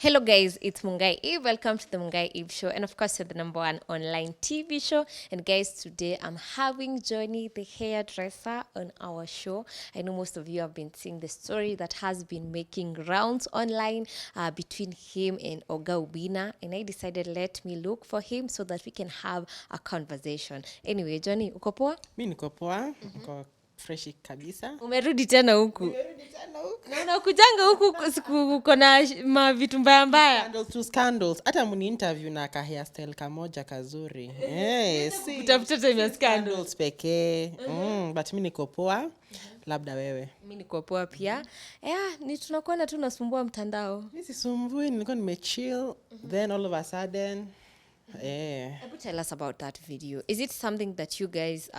Hello guys, it's Mungai Eve. Welcome to the Mungai Eve show. And of course, you're the number one online TV show. And guys, today I'm having Jonny the hairdresser on our show. I know most of you have been seeing the story that has been making rounds online between him and Oga Obinna. And I decided let me look for him so that we can have a conversation. Anyway, Jonny, uko poa? Mi niko poa, niko freshi kabisa. Umerudi tena huku. Nimerudi tena huku. Na unakujanga huku siku uko na mavitu mbaya mbaya. Scandals. Hata muni interview na ka hairstyle kamoja kazuri. Si. Kutafuta time ya scandals Pekee. But mi niko poa. Labda wewe. Mi niko poa pia. Ni tunakuwa tu nasumbua mtandao. Mi sisumbui, nilikuwa nimechill. Then all of a sudden Tell us about that video. Is it something that you guys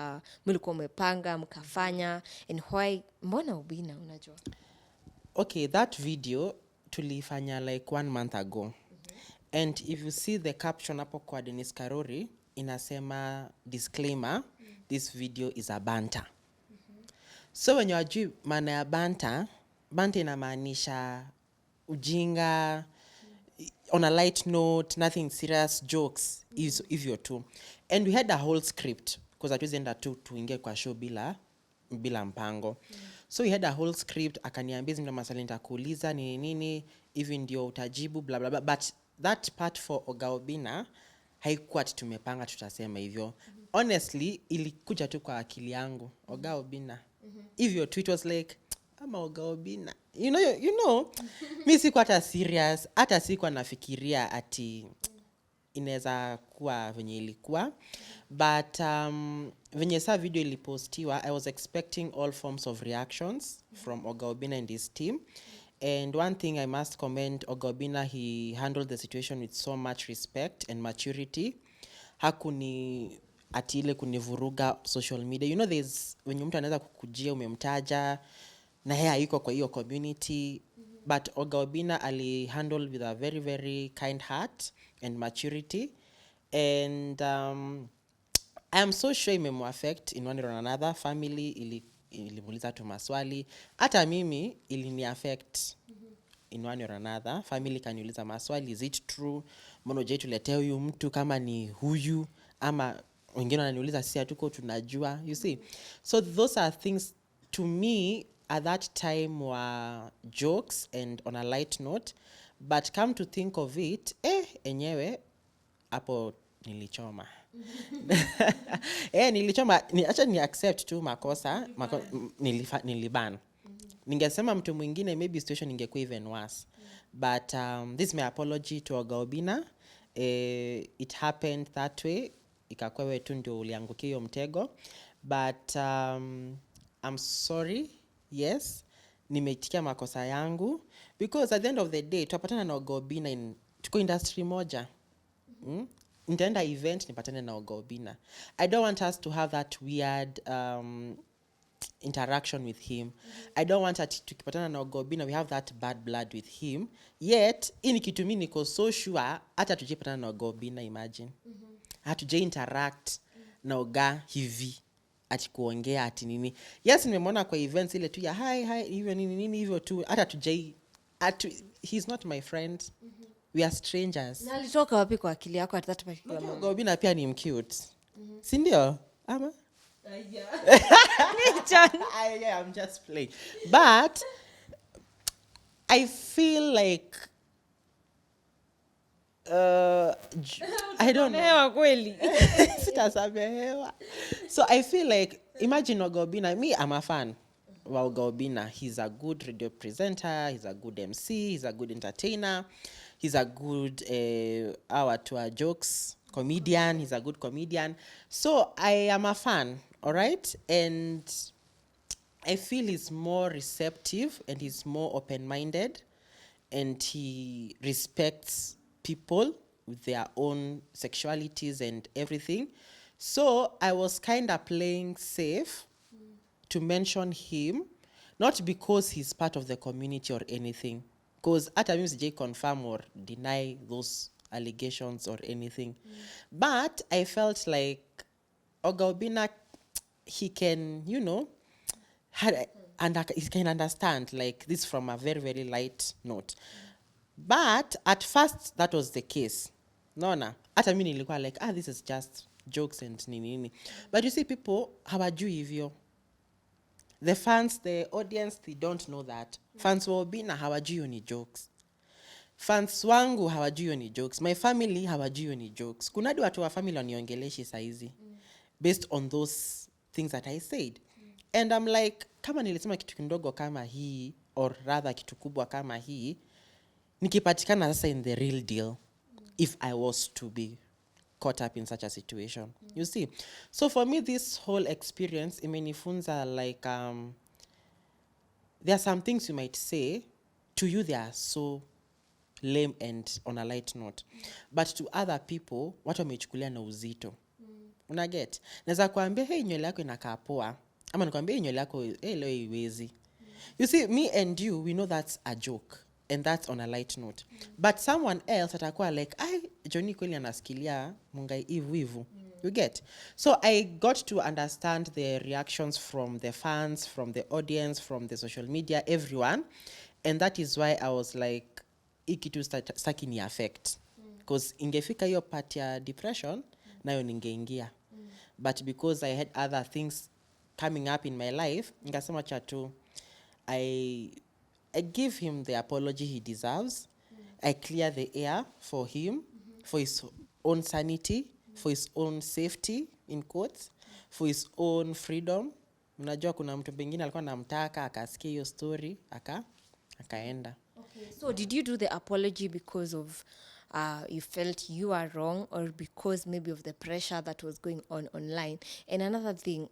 mlikuwa mmepanga mkafanya, and why mbona Obinna unajua? Okay, that video tulifanya like 1 month ago. And if you see the caption hapo kwa Dennis Karori, inasema disclaimer, this video is a banter. So when you ajui maana ya banter inamaanisha ujinga, on a light note, nothing serious, jokes, hivyo tu. And we had a whole script because hatuwezi enda tu tuingie kwa show bila mpango. So we had a whole script, akaniambia hizi ndio maswali nitakuuliza nini hivi ndio utajibu bla bla bla, but that part for Oga Obinna haikuwa tumepanga tutasema hivyo. Honestly ilikuja tu kwa akili yangu, Oga Obinna. Hivyo tweet was like ama Oga Obinna. You know mi sikuwa hata serious, hata sikuwa nafikiria ati inaweza kuwa venye ilikuwa. But venye saa video ilipostiwa, I was expecting all forms of reactions from Oga Obinna and his team. And one thing I must commend Oga Obinna, he handled the situation with so much respect and maturity. Hakuni ati ile kunivuruga social media. You know there's when mtu anaweza kukujia umemtaja na yeye hayuko kwa hiyo community. But Oga Obinna ali handle with a very very kind heart and maturity. And I am so sure imemu affect in one or another. Family ilimuuliza tu maswali. Hata mimi ilini affect in one or another. Family kaniuliza maswali, is it true? Mbona hujai tuletea huyu mtu kama ni huyu? Ama wengine wananiuliza sisi hatuko tunajua. You see? So those are things to me at that time were jokes and on a light note. But come to think of it, enyewe hapo nilichoma. Nilichoma, acha ni accept tu makosa, niliban. Ningesema mtu mwingine maybe situation ingekuwa even worse. But this is my apology to Oga Obinna. It happened that way. Ikakuwa wewe tu ndio uliangukia hiyo mtego. But I'm sorry. Yes. Nimeitikia makosa yangu. Because at the end of the day, tupatana na Oga Obinna tuko industry moja. Nitaenda event nipatane na Oga Obinna. I don't want us to have that weird interaction with him. I don't want that tukipatana na Oga Obinna we have that bad blood with him. Yet ini kitu mimi niko so sure hata tujipatana na Oga Obinna, imagine. Hatujai interact na Oga hivi ati kuongea ati nini. Yes, nimemwona kwa events ile tu ya hi hivyo nini hivyo tu, hata tujai he's not my friend. We are strangers. Na alitoka wapi kwa akili yako at that particular moment? Oga Obinna pia ni mcute. Si ndio? Ama? Yeah, I'm just playing. But I feel like I don't know. Hewa kweli. Sitasamehewa. So I feel like, imagine Oga Obinna, me, I'm a fan wa Oga Obinna. He's a good radio presenter, he's a good MC, he's a good entertainer, he's a good our jokes comedian, he's a good comedian. So I am a fan, all right? And I feel he's more receptive and he's more open-minded and he respects people with their own sexualities and everything. So I was kind of playing safe to mention him, not because he's part of the community or anything, because hata mimi sijai confirm or deny those allegations or anything. But I felt like Oga Obinna, he can, he can understand like this from a very very light note. But at first that was the case. Nona. Hata mimi nilikuwa like, this is just jokes and nini. But you see, people hawajui hivyo. The fans, the audience, they don't know that. Fans wa Obinna hawajui hiyo ni jokes. Fans wangu hawajui hiyo ni jokes. My family hawajui hiyo ni jokes. Kuna hadi watu wa family waniongeleshi saizi. Based on those things that I said. And I'm like, kama nilisema kitu kidogo kama hii, or rather kitu kubwa kama hii, nikipatikana sasa in the real deal, if I was to be caught up in such a situation. You see? So for me, this whole experience, imenifunza like, there are some things you might say, to you they are so lame and on a light note. But to other people, watu wamechukulia na uzito. Unaget? Naweza kuambia, hey, nywele yako inakaa poa. Ama nikwambia, hey, nywele yako, hey, leo iwezi. You see, me and you, we know that's a joke. And that's on a light note. But someone else atakuwa like, Jonny kweli anasikilia mungai hivu. You get? So I got to understand the reactions from the fans, from the audience, from the social media, everyone. And that is why I was like, ikitu staki ni affect. Because ingefika hiyo part ya depression, nayo ningeingia. But because I had other things coming up in my life, nikasema chatu, I give him the apology he deserves. I clear the air for him, for his own sanity, for his own safety, in quotes, for his own freedom. Unajua kuna mtu pengine alikuwa namtaka, akasikia hiyo story, akaenda. Okay. So did you do the apology because of you felt you are wrong, or because maybe of the pressure that was going on online? And another thing,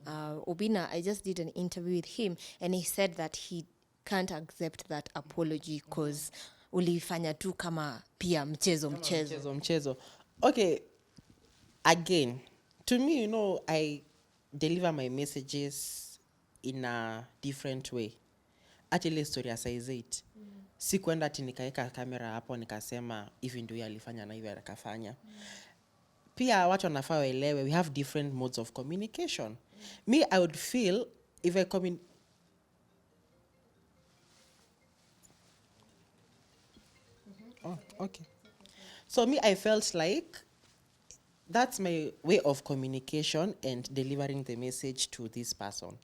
Obinna, I just did an interview with him, and he said that he can't accept that apology because ulifanya tu kama pia mchezo. Okay, again, to me, you know, I deliver my messages in a different way. Ati ile story ya size 8. Sikuenda ati nikaeka kamera hapo nikasema hivi ndio alifanya na hivi akafanya. Pia watu wanafaa waelewe, we have different modes of communication. Me, I would feel if I okay. So me, I felt like that's my way of communication and delivering the message to this person.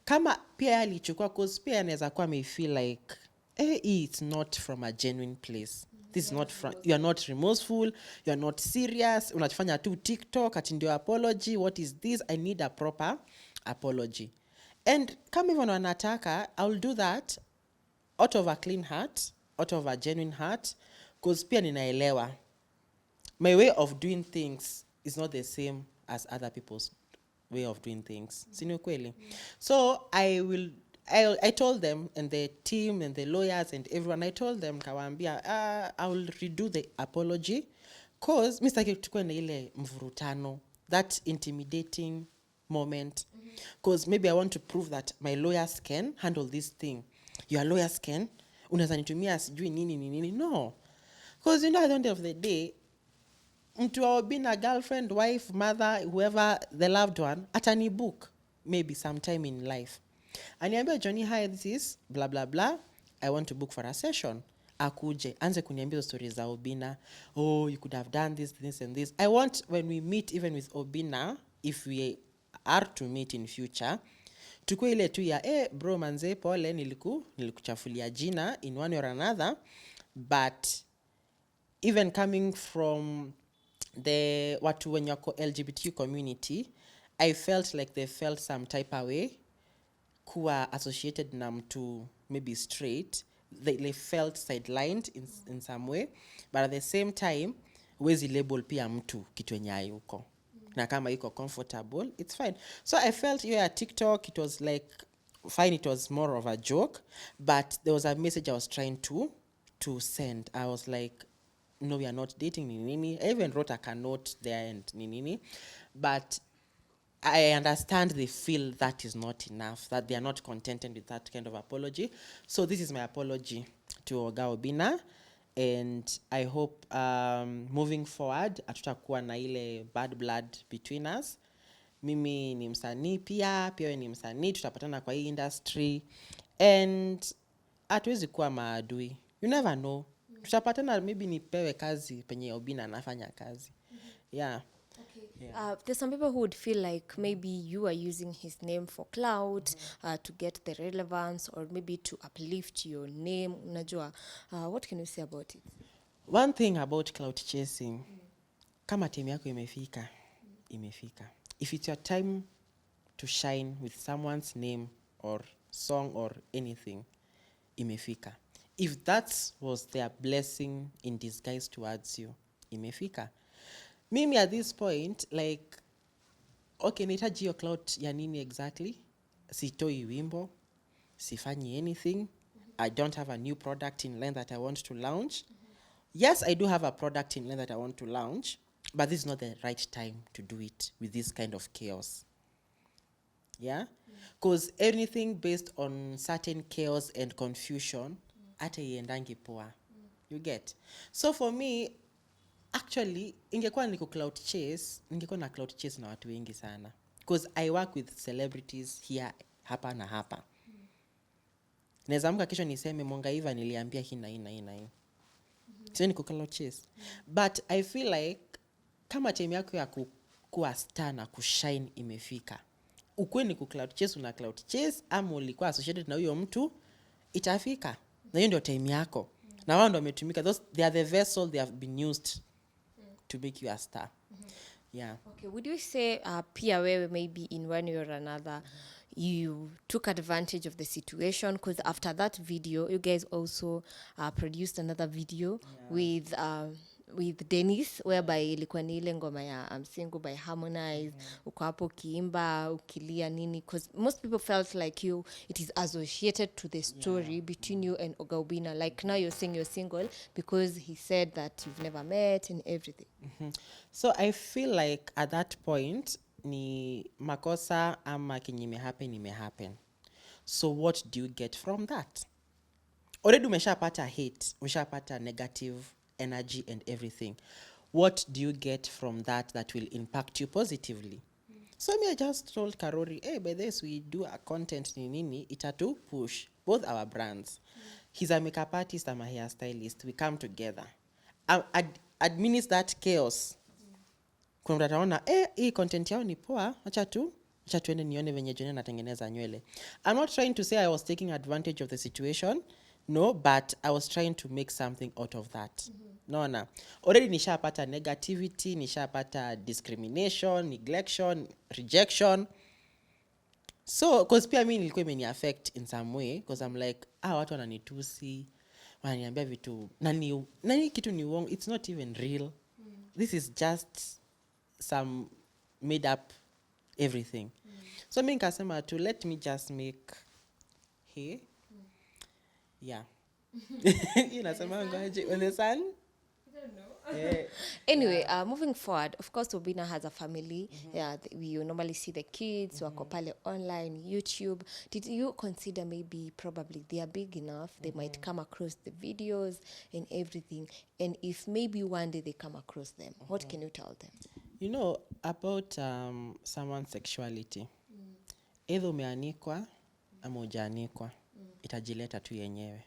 Kama pia alichukua, cause pia anaweza kuwa may feel like, it's not from a genuine place. This is not from, you are not remorseful, you are not serious, unachofanya tu TikTok, ati ndio apology, what is this? I need a proper apology. And kama hivyo wanataka, I'll do that out of a clean heart, out of a genuine heart, cause pia ninaelewa. My way of doing things is not the same as other people's way of doing things. Sini kweli? So I told them, and the team and the lawyers and everyone, I told them, kawaambia, I will redo the apology, cause mi sitaki tukue na ile mvurutano, that intimidating moment. Cause maybe I want to prove that my lawyers can handle this thing. Your lawyers can? Unaweza nitumia sijui nini. No. Cause you know, at the end of the day, mtu wa Obinna, girlfriend, wife, mother, whoever, the loved one, atani book maybe sometime in life. Aniambia, Jonny, hi, this is blah blah blah, I want to book for a session. Akuje anze kuniambia stories za Obinna. Oh, you could have done this and this. I want, when we meet even with Obinna, if we are to meet in future, tukue ile tu ya bro manze, pole nilikuchafulia jina in one or another. But even coming from the watu wenye wako LGBTQ community, I felt like they felt some type of way kuwa associated na mtu maybe straight. They felt sidelined in some way, but at the same time wezi label pia mtu kitu yenye hayuko. Na kama iko comfortable, it's fine. So I felt TikTok, it was like fine, it was more of a joke, but there was a message I was trying to send. I was like, no, we are not dating, nini. I even wrote a note there and nini. But I understand they feel that is not enough, that they are not contented with that kind of apology. So this is my apology to Oga Obinna. And I hope moving forward, hatutakuwa na ile bad blood between us. Mimi ni msanii pia wewe ni msanii, tutapatana kwa hii industry. And hatuwezi kuwa maadui. You never know. tutapatana, maybe nipewe kazi penye Obinna anafanya kazi. Yeah. There's some people who would feel like maybe you are using his name for clout, to get the relevance, or maybe to uplift your name. Unajua, what can you say about it? One thing about cloud chasing, kama time yako imefika, imefika. If it's your time to shine with someone's name or song or anything, imefika. If that was their blessing in disguise towards you, imefika. Mimi at this point, like, okay, nahitaji hiyo clout ya nini exactly? Sitoi wimbo, sifanyi anything. I don't have a new product in line that I want to launch. Yes, I do have a product in line that I want to launch, but this is not the right time to do it with this kind of chaos. Yeah? Because anything based on certain chaos and confusion, hata iendangi poa. You get? So for me, actually, ingekuwa niko cloud chase, ningekuwa na cloud chase na watu wengi sana. Because I work with celebrities here, hapa na hapa. Naweza amka kesho niseme Mongaiva niliambia hii na hii na hii na hii. Sio niko cloud chase. But I feel like kama time yako ya kuwa star na kushine imefika. Ukwe ni cloud chase, una cloud chase, ama ulikuwa associated na huyo mtu, itafika. Na hiyo ndio time yako. Na wao ndio wametumika. They are the vessel they have been used to make you a star. Yeah. Okay, would you say pia wewe maybe in one way or another you took advantage of the situation, because after that video you guys also produced another video with Dennis, whereby ilikuwa ni ile ngoma ya I'm Single by Harmonize, uko hapo ukiimba ukilia nini, because most people felt like it is associated to the story between you and Oga Obinna, like now you're saying you're single because he said that you've never met and everything. So I feel like at that point ni makosa ama kenye imehappen. So what do you get from that? Already umeshapata hate, umeshapata negative energy and everything. What do you get from that will impact you positively? So me, I just told Karori, hey, by this we do a content nini, itatu push both our brands. He's a makeup artist, I'm a hairstylist. We come together. Administer that chaos. Kuna mtu ataona, hii content yao ni poa, acha tuende nione venye Jonny anatengeneza nywele. I'm not trying to say I was taking advantage of the situation. No, but I was trying to make something out of that. Naona. Already nishapata negativity, nishapata discrimination, neglection, rejection. So, because pia mimi nilikuwa imeni affect in some way, because I'm like, watu wananitusi, wananiambia vitu, nani kitu ni uongo, it's not even real. This is just some made up everything. So mimi nikasema to let me just make hay. Yeah. Inasema ngoje when the sun? I don't know. Anyway, moving forward, of course Obinna has a family. Yeah, we normally see the kids wako pale online, YouTube. Did you consider maybe probably they are big enough, they might come across the videos and everything, and if maybe one day they come across them, what can you tell them? You know about someone's sexuality. Either umeanikwa ama hujaanikwa, itajileta tu yenyewe.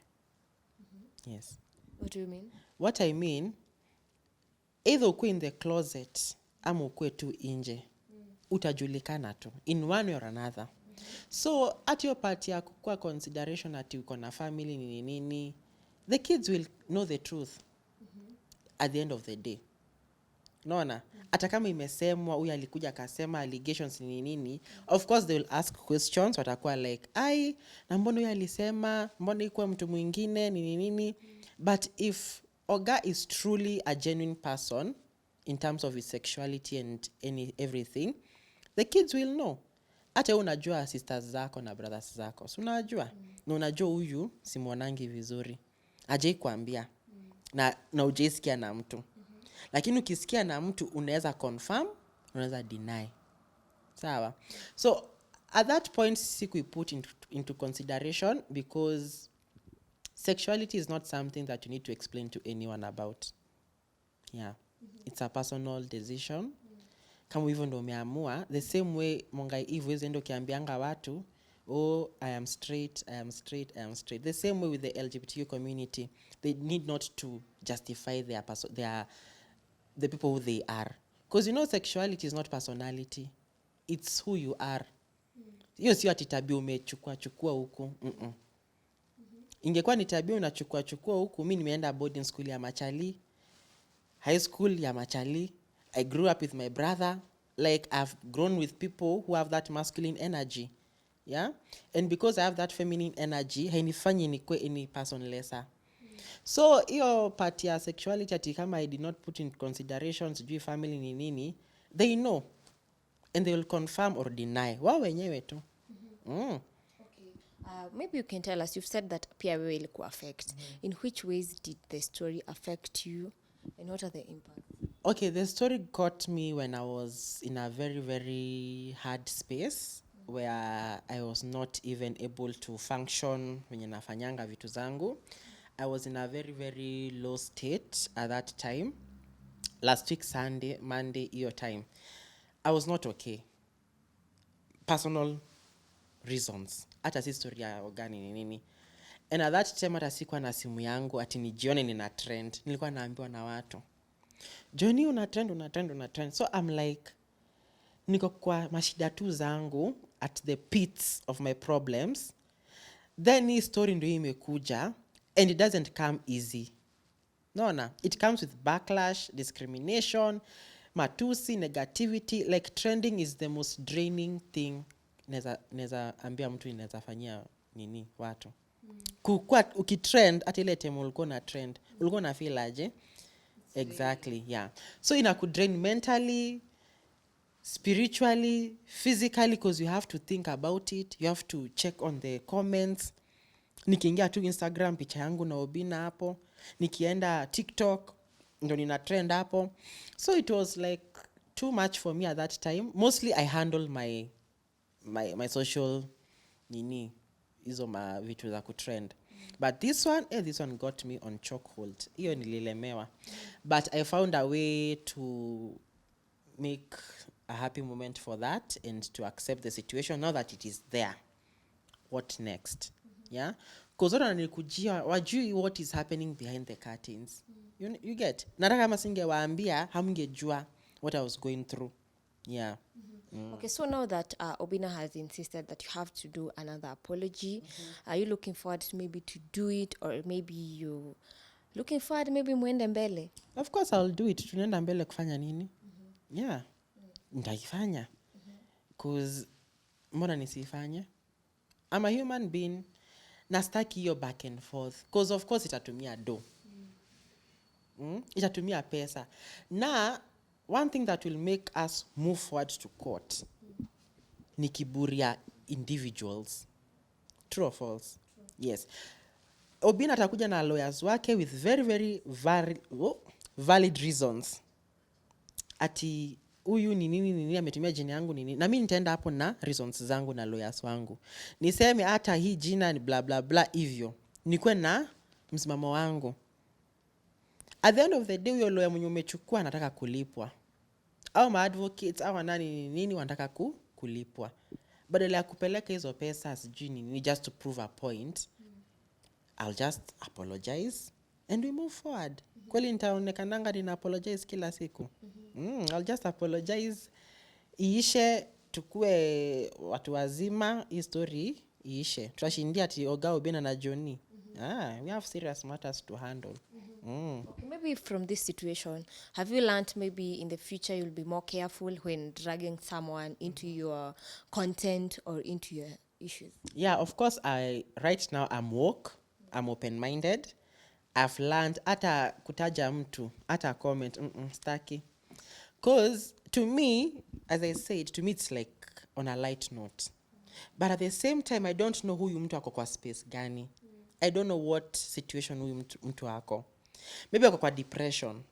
Yes. What do you mean? What I mean, either ukue in the closet ama ukue tu nje, utajulikana tu in one way or another. So at your party ya kukua consideration ati uko na family nini, the kids will know the truth at the end of the day. Naona, hata kama imesemwa huyu alikuja akasema allegations nini, of course they will ask questions, watakuwa like, na mbona huyu alisema, mbona ikuwa mtu mwingine nini. But if Oga is truly a genuine person in terms of his sexuality and everything, the kids will know. Hata unajua sisters zako na brothers zako, so unajua, na unajua huyu simuonangi vizuri, hajai kuambia, na hujaisikia na mtu. Lakini ukisikia na mtu unaweza confirm, unaweza deny. Sawa? So at that point we put into consideration, because sexuality is not something that you need to explain to anyone about. Yeah. It's a personal decision. Kama hivyo ndo umeamua, the same way Mongai hivyo endo kiambianga watu, oh, I am straight, I am straight, I am straight. The same way with the LGBTQ community. They need not to justify the people who they are. Because you know sexuality is not personality. It's who you are. Hiyo sio ati tabia umechukua huku. Ingekuwa ni tabia unachukua huku, mimi nimeenda boarding school ya machali, high school ya machali. I grew up with my brother. Like I've grown with people who have that masculine energy. Yeah? And because I have that feminine energy, hainifanyi nikue any person lesser. So hiyo part ya sexuality ati kama I did not put in consideration sijui family ni nini, they know and they will confirm or deny wao wenyewe tu. Okay. Maybe you can tell us, you've said that pia wewe ilikuwa affect. In which ways did the story affect you and what are the impacts? Okay, the story got me when I was in a very, very hard space where I was not even able to function wenye nafanyanga vitu zangu. I was in a very, very low state at that time. Last week, Sunday, Monday, your time. I was not okay. Personal reasons. Hata si story ya ogani ni nini. And at that time hata sikuwa na simu yangu ati nijione nina trend. Nilikuwa naambiwa na watu, Jonny una trend. So I'm like, niko kwa mashida tu zangu at the pits of my problems. Then hii story ndio imekuja and it doesn't come easy. No. It comes with backlash, discrimination, matusi, negativity. Like trending is the most draining thing neza ambia mtu inaweza fanyia nini watu. Kukua ukitrend at ile time ulikuwa na trend, ulikuwa na feel aje? Exactly, yeah. So inakudrain mentally, spiritually, physically, because you have to think about it. You have to check on the comments. Nikiingia tu Instagram picha yangu na Obinna hapo. Nikienda TikTok ndo nina trend hapo. So it was like too much for me at that time. Mostly I handle my social nini hizo ma vitu za kutrend. But this one got me on chokehold. Hiyo nililemewa. But I found a way to make a happy moment for that and to accept the situation now that it is there. What next? Yeah? Because watu wananikujia wajui what is happening behind the curtains. You get? Nataka kama singewaambia hamngejua what I was going through. Yeah. Okay, so now that Obinna has insisted that you have to do another apology, are you looking forward to maybe to do it, or maybe you looking forward maybe mwende mbele? Of course I'll do it. Tunaenda mbele kufanya nini? Yeah. Nitaifanya. Because mbona nisifanye? I'm a human being. Nastaki hiyo back and forth. Because of course itatumia do. Itatumia pesa. Na one thing that will make us move forward to court ni kiburi ya individuals. True or false? True. Yes. Obinna atakuja na lawyers wake with very, very valid reasons. Ati huyu ni nini ametumia jina yangu nini. Na mimi nitaenda hapo na reasons zangu na lawyers wangu. Niseme hata hii jina ni bla bla bla hivyo. Nikuwe na msimamo wangu. At the end of the day huyo lawyer mwenye umechukua anataka kulipwa. Au ma advocates au nini wanataka kulipwa. Badala ya kupeleka hizo pesa sijui nini just to prove a point. I'll just apologize and we move forward. Kweli nitaonekananga nina apologize kila siku. I'll just apologize. Iishe tukue watu wazima, hii story iishe. Tutashindia ati Oga Obinna na Jonny. We have serious matters to handle. Okay, maybe from this situation, have you learned maybe in the future you'll be more careful when dragging someone into your content or into your issues? Yeah, of course, right now I'm woke. I'm open-minded. I've learned hata kutaja mtu, hata comment, staki. Because to me, as I said, to me it's like on a light note. But at the same time, I don't know huyu mtu ako kwa space gani. I don't know what situation huyu mtu ako. Maybe ako kwa depression.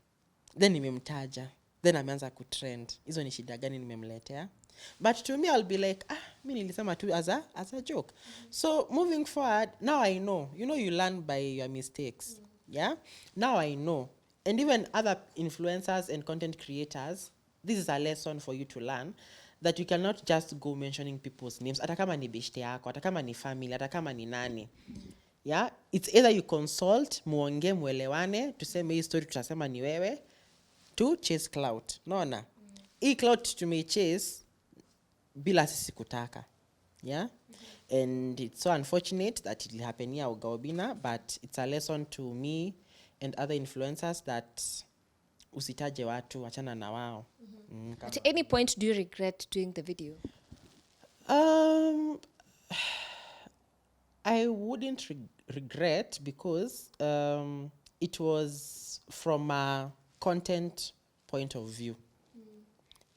Then nimemtaja. Then ameanza kutrend. Hizo ni shida gani nimemletea? But to me, I'll be like, mimi nilisema tu as a joke. So moving forward, now I know. You know, you learn by your mistakes. Yeah? Now I know. And even other influencers and content creators, this is a lesson for you to learn that you cannot just go mentioning people's names, hata kama ni beshte yako, hata kama ni family, hata kama ni nani. Yeah, it's either you consult, muonge, muelewane, tuseme hii story tutasema ni wewe, to chase clout. Naona? Hii clout tumeichase bila sisi kutaka. Yeah? And it's so unfortunate that it will happen here Oga Obinna, but it's a lesson to me and other influencers that usitaje watu, wachana na wao. At any point, do you regret doing the video? I wouldn't regret because it was from a content point of view.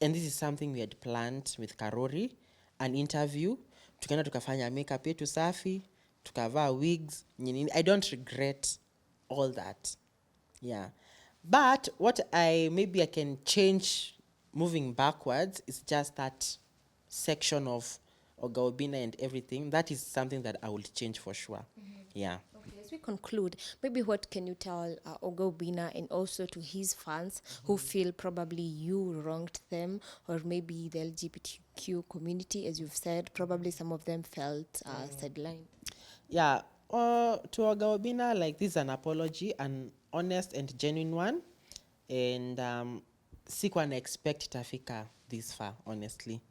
And this is something we had planned with Karori, an interview. Tukaenda tukafanya makeup yetu safi, tukavaa wigs, nini. I don't regret all that. Yeah. But what maybe I can change moving backwards is just that section of Oga Obinna and everything. That is something that I will change for sure. Yeah. Okay, as we conclude, maybe what can you tell Oga Obinna and also to his fans who feel probably you wronged them, or maybe the LGBTQ community, as you've said, probably some of them felt sidelined? Yeah. To Oga Obinna, like, this is an apology, an honest and genuine one. And sikuwa na expect itafika this far, honestly.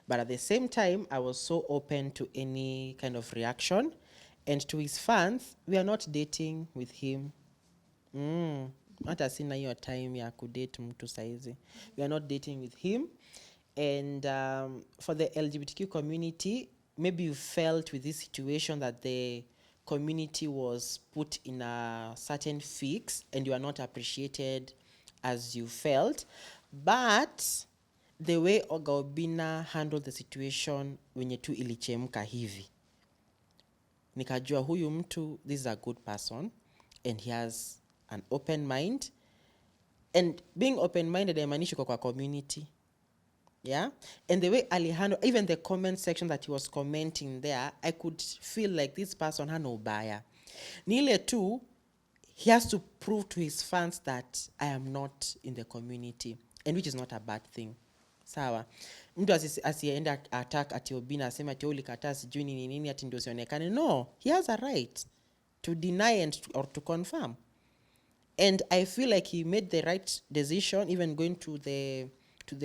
But at the same time, I was so open to any kind of reaction. And to his fans, we are not dating with him. Hata sina hiyo time ya kudate mtu saizi. We are not dating with him. And for the LGBTQ community, maybe you felt with this situation that the community was put in a certain fix and you are not appreciated as you felt. But the way Oga Obinna handled the situation wenye tu ilichemka hivi, nikajua huyu mtu, this is a good person and he has an open mind. And being open-minded haimaanishi kwa community. Yeah? And the way Ali handle, even the comment section that he was commenting there, I could feel like this person hana ubaya. Ni ile tu, he has to prove to his fans that I am not in the community, and which is not a bad thing. Sawa. Mtu asienda attack ati Obinna asema ati ulikataa sijui nini nini ati ndio sionekane. No, he has a right to deny or to confirm. And I feel like he made the right decision, even going to the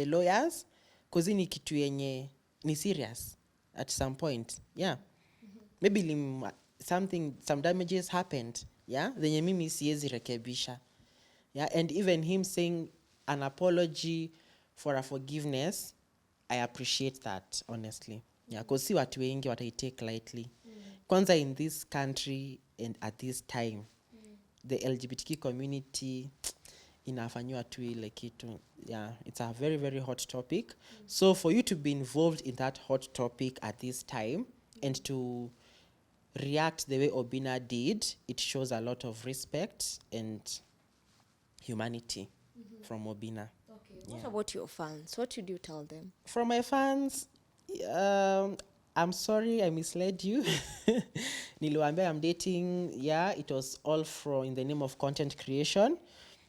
lawyers, because ni kitu yenye ni serious at some point. Yeah. Maybe some damages happened. Yeah. Zenye mimi siwezi rekebisha. Yeah. And even him saying an apology for a forgiveness, I appreciate that, honestly. Yeah. Because si watu wengi wataitake lightly. Kwanza in this country and at this time, the LGBTQ community inafanywa tu ile kitu. Yeah, it's a very, very hot topic. So for you to be involved in that hot topic at this time and to react the way Obinna did, it shows a lot of respect and humanity from Obinna. Okay. What about your fans? What should you tell them? From my fans, I'm sorry I misled you. Niliwaambia I'm dating. Yeah, it was all in the name of content creation.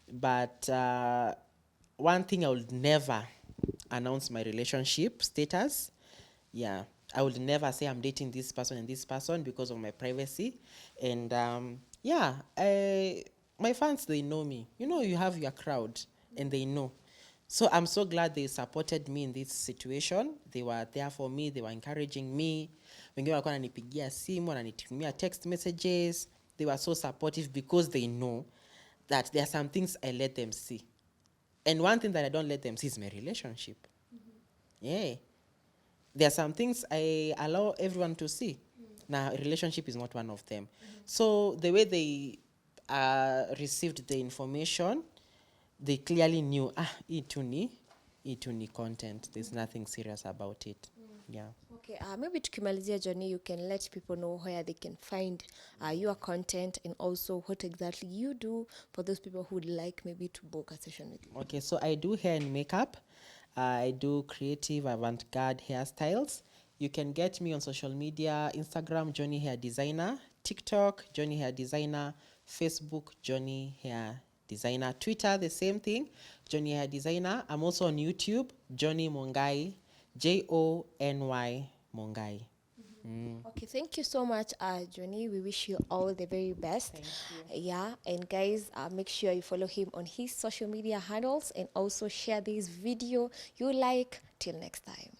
But one thing, I would never announce my relationship status. Yeah, I would never say I'm dating this person and this person because of my privacy. And yeah, my fans, they know me. You know, you have your crowd and they know. So I'm so glad they supported me in this situation. They were there for me. They were encouraging me. Wengine walikuwa wananipigia simu, wananitumia text messages. They were so supportive because they know that there are some things I let them see. And one thing that I don't let them see is my relationship. Yeah. There are some things I allow everyone to see. Now, relationship is not one of them. So the way they received the information, they clearly knew, hii tu ni content. There's nothing serious about it. Yeah. Okay, maybe tukimalizia, Jonny, you can let people know where they can find your content and also what exactly you do for those people who would like maybe to book a session with you. Okay, so I do hair and makeup. I do creative avant-garde hairstyles. You can get me on social media: Instagram, Jonny Hair Designer; TikTok, Jonny Hair Designer; Facebook, Jonny Hair Designer; Twitter, the same thing, Jonny Hair Designer. I'm also on YouTube, Jonny Mongai Jony Mongai. Okay, thank you so much, Jonny. We wish you all the very best. Thank Yeah, and guys, make sure you follow him on his social media handles and also share this video you like. Till next time.